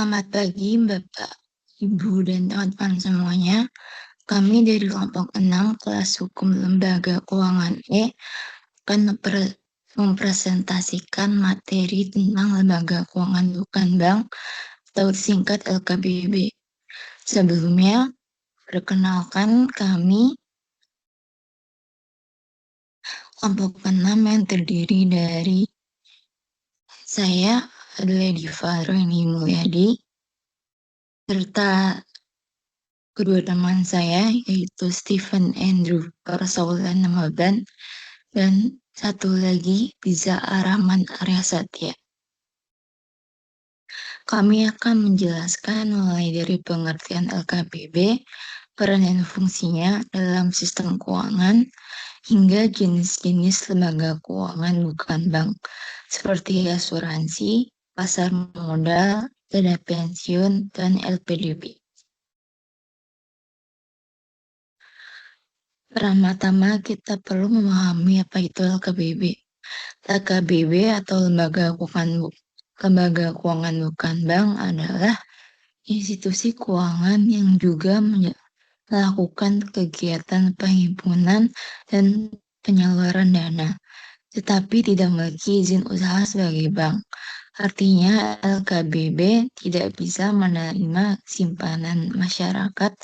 Selamat pagi Bapak, Ibu, dan teman-teman semuanya. Kami dari kelompok 6 kelas hukum Lembaga Keuangan E akan mempresentasikan materi tentang Lembaga Keuangan Bukan Bank atau disingkat LKBB. Sebelumnya, perkenalkan kami kelompok 6 yang terdiri dari saya adalah Diva Rohini Mulyadi, serta kedua teman saya yaitu Stephen Andrew Persaulan Namaban dan satu lagi Riza Rahman Arya Satya. Kami akan menjelaskan mulai dari pengertian LKBB, peran dan fungsinya dalam sistem keuangan, hingga jenis-jenis lembaga keuangan bukan bank, seperti asuransi, pasar modal, dana pensiun, dan LPDB. Pertama-tama kita perlu memahami apa itu LKBB. LKBB atau Lembaga Keuangan Bukan Bank adalah institusi keuangan yang juga melakukan kegiatan penghimpunan dan penyaluran dana, tetapi tidak memiliki izin usaha sebagai bank. Artinya LKBB tidak bisa menerima simpanan masyarakat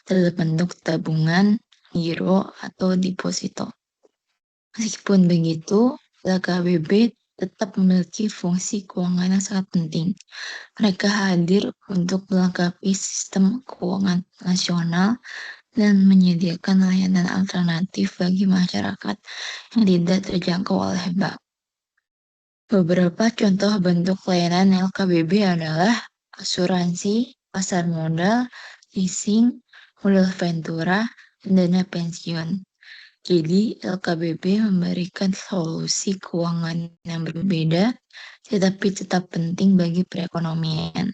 dalam bentuk tabungan, giro, atau deposito. Meskipun begitu, LKBB tetap memiliki fungsi keuangan yang sangat penting. Mereka hadir untuk melengkapi sistem keuangan nasional dan menyediakan layanan alternatif bagi masyarakat yang tidak terjangkau oleh bank. Beberapa contoh bentuk layanan LKBB adalah asuransi, pasar modal, leasing, modal ventura, dan dana pensiun. Jadi, LKBB memberikan solusi keuangan yang berbeda, tetapi tetap penting bagi perekonomian.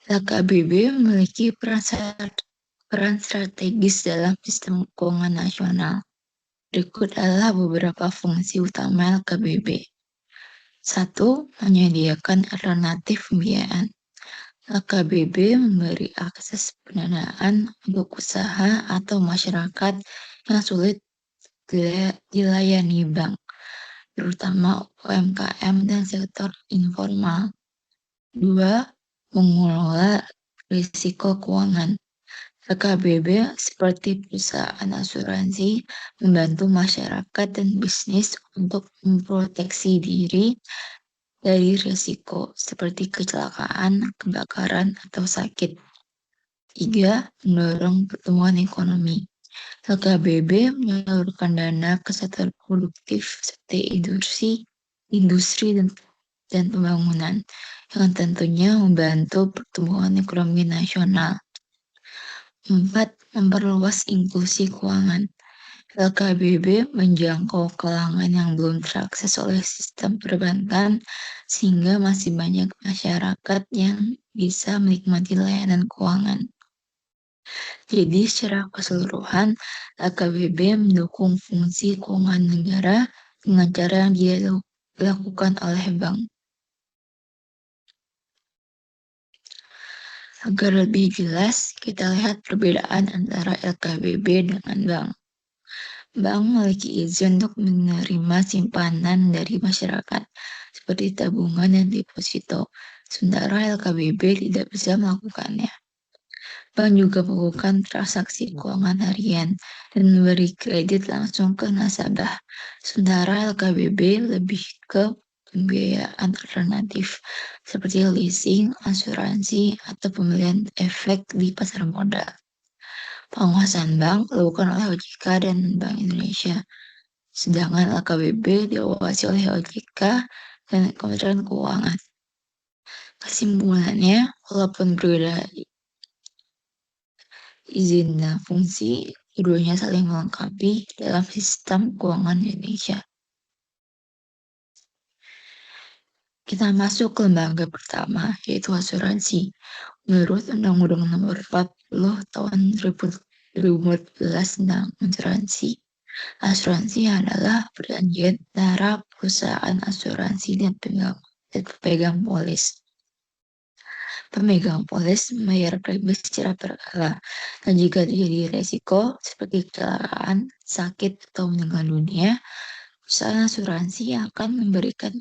LKBB memiliki peran strategis dalam sistem keuangan nasional. Berikut adalah beberapa fungsi utama LKBB. 1. Menyediakan alternatif pembiayaan. LKBB memberi akses pendanaan untuk usaha atau masyarakat yang sulit dilayani bank, terutama UMKM dan sektor informal. 2. Mengelola risiko keuangan. LKBB seperti perusahaan asuransi membantu masyarakat dan bisnis untuk memproteksi diri dari risiko seperti kecelakaan, kebakaran, atau sakit. 3. Mendorong pertumbuhan ekonomi. LKBB menyalurkan dana ke sektor produktif seperti industri dan pembangunan yang tentunya membantu pertumbuhan ekonomi nasional. 4. Memperluas inklusi keuangan. LKBB menjangkau kalangan yang belum terakses oleh sistem perbankan sehingga masih banyak masyarakat yang bisa menikmati layanan keuangan. Jadi secara keseluruhan, LKBB mendukung fungsi keuangan negara dengan cara yang dilakukan oleh bank. Agar lebih jelas, kita lihat perbedaan antara LKBB dengan bank. Bank memiliki izin untuk menerima simpanan dari masyarakat, seperti tabungan dan deposito, sementara LKBB tidak bisa melakukannya. Bank juga melakukan transaksi keuangan harian dan memberi kredit langsung ke nasabah, sementara LKBB lebih ke pembiayaan alternatif seperti leasing, asuransi, atau pembelian efek di pasar modal. Pengawasan bank dilakukan oleh OJK dan Bank Indonesia, sedangkan LKBB diawasi oleh OJK dan Kementerian Keuangan. Kesimpulannya, walaupun berbeda izin dan fungsi, keduanya saling melengkapi dalam sistem keuangan Indonesia. Kita masuk ke lembaga pertama, yaitu asuransi. Menurut Undang-Undang Nomor 40 Tahun 2014 tentang asuransi adalah perjanjian antara perusahaan asuransi dan pemegang polis. Pemegang polis membayar premi secara berkala, dan jika terjadi resiko seperti kecelakaan, sakit, atau meninggal dunia, perusahaan asuransi akan memberikan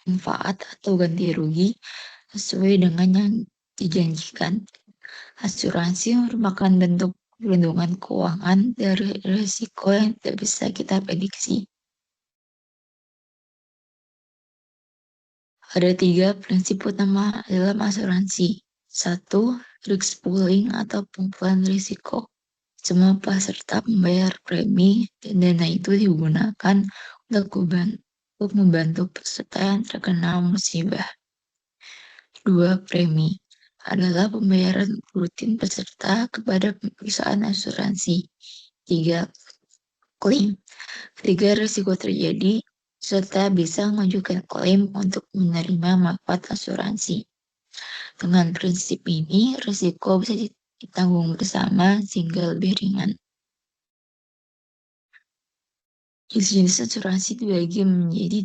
manfaat atau ganti rugi sesuai dengan yang dijanjikan. Asuransi merupakan bentuk perlindungan keuangan dari risiko yang tidak bisa kita prediksi. Ada 3 prinsip utama dalam asuransi. 1. Risk pooling atau pengumpulan risiko. Semua peserta membayar premi dan dana itu digunakan untuk membantu peserta yang terkena musibah. 2. Premi adalah pembayaran rutin peserta kepada perusahaan asuransi. 3. Klaim. Ketika risiko terjadi, peserta bisa mengajukan klaim untuk menerima manfaat asuransi. Dengan prinsip ini, risiko bisa ditanggung bersama sehingga lebih ringan. Jenis asuransi dibagi menjadi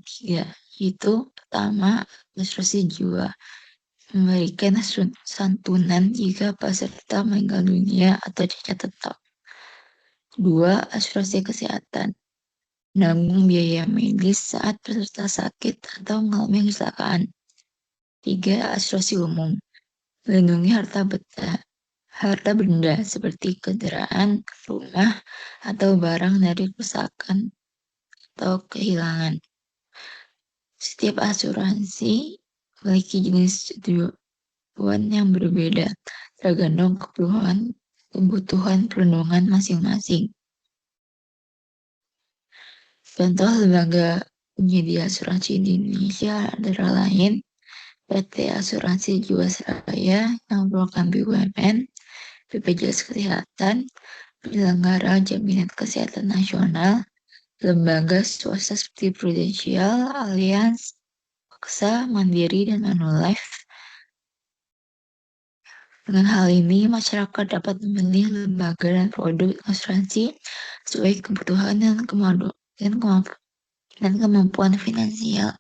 3, yaitu pertama, asuransi jiwa, memberikan santunan jika peserta meninggal dunia atau cacat tetap. 2. Asuransi kesehatan, menanggung biaya medis saat peserta sakit atau mengalami kecelakaan. 3. Asuransi umum, melindungi harta benda seperti kendaraan, rumah, atau barang dari kerusakan atau kehilangan. Setiap asuransi memiliki jenis tujuan yang berbeda, tergantung kebutuhan perlindungan masing-masing. Contoh lembaga penyedia asuransi di Indonesia antara lain PT Asuransi Jiwasraya yang merupakan BUMN, BPJS Kesehatan, penyelenggara jaminan kesehatan nasional, lembaga swasta seperti Prudential, Allianz, AXA, Mandiri, dan Manulife. Dengan hal ini, masyarakat dapat memilih lembaga dan produk asuransi sesuai kebutuhan dan kemampuan finansial.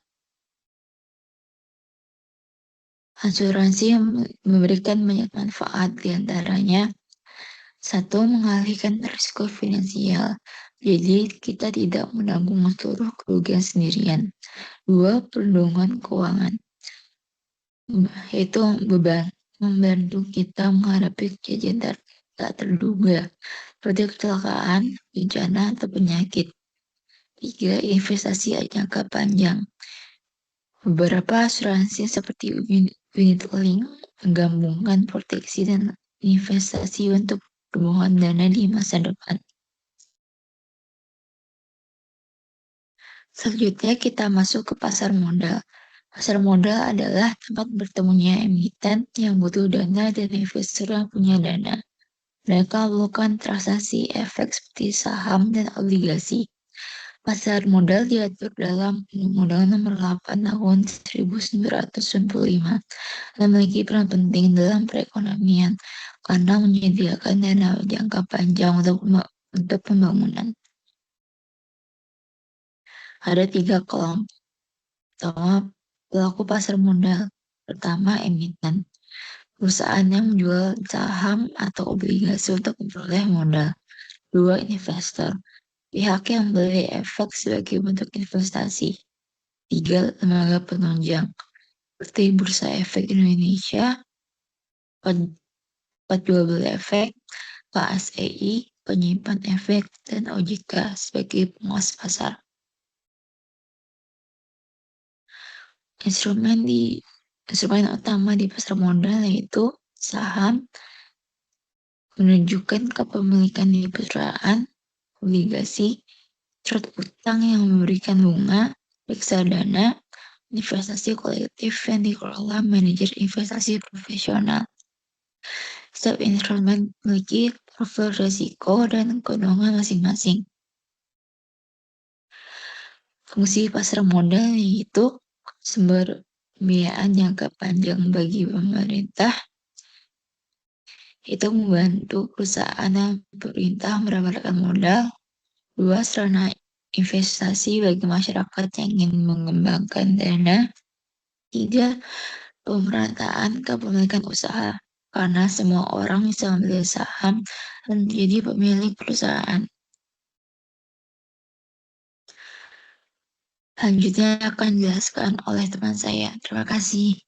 Asuransi memberikan banyak manfaat, diantaranya 1. Mengalihkan risiko finansial, jadi kita tidak menanggung seluruh kerugian sendirian. 2. Perlindungan keuangan, yaitu membantu kita menghadapi kejadian tak terduga seperti kecelakaan, bencana, atau penyakit. 3. Investasi jangka panjang, beberapa asuransi seperti unit link menggabungkan proteksi dan investasi untuk pertumbuhan dana di masa depan. Selanjutnya kita masuk ke pasar modal. Pasar modal adalah tempat bertemunya emiten yang butuh dana dan investor yang punya dana. Mereka melakukan transaksi efek seperti saham dan obligasi. Pasar modal diatur dalam Undang-Undang Nomor 8 Tahun 1995 dan memiliki peran penting dalam perekonomian karena menyediakan dana jangka panjang untuk pembangunan. Ada 3 kelompok. Pertama, pelaku pasar modal. Pertama, emiten, perusahaan yang menjual saham atau obligasi untuk memperoleh modal. 2. Investor, pihak yang membeli efek sebagai bentuk investasi. 3. Lembaga penunjang, seperti Bursa Efek Indonesia, penjual beli efek, KSEI, penyimpan efek, dan OJK sebagai pengawas pasar. Instrumen utama di pasar modal yaitu saham, menunjukkan kepemilikan di perusahaan, obligasi, surat utang yang memberikan bunga, reksadana, investasi kolektif yang dikelola manajer investasi profesional. Setiap instrumen memiliki profil risiko dan keuntungan masing-masing. Fungsi pasar modal yaitu sumber pembiayaan jangka panjang bagi pemerintah, itu membantu perusahaan dan pemerintah mendapatkan modal. 2. Sarana investasi bagi masyarakat yang ingin mengembangkan dana. 3. Pemerataan kepemilikan usaha, karena semua orang bisa membeli saham dan menjadi pemilik perusahaan. Selanjutnya akan dijelaskan oleh teman saya. Terima kasih.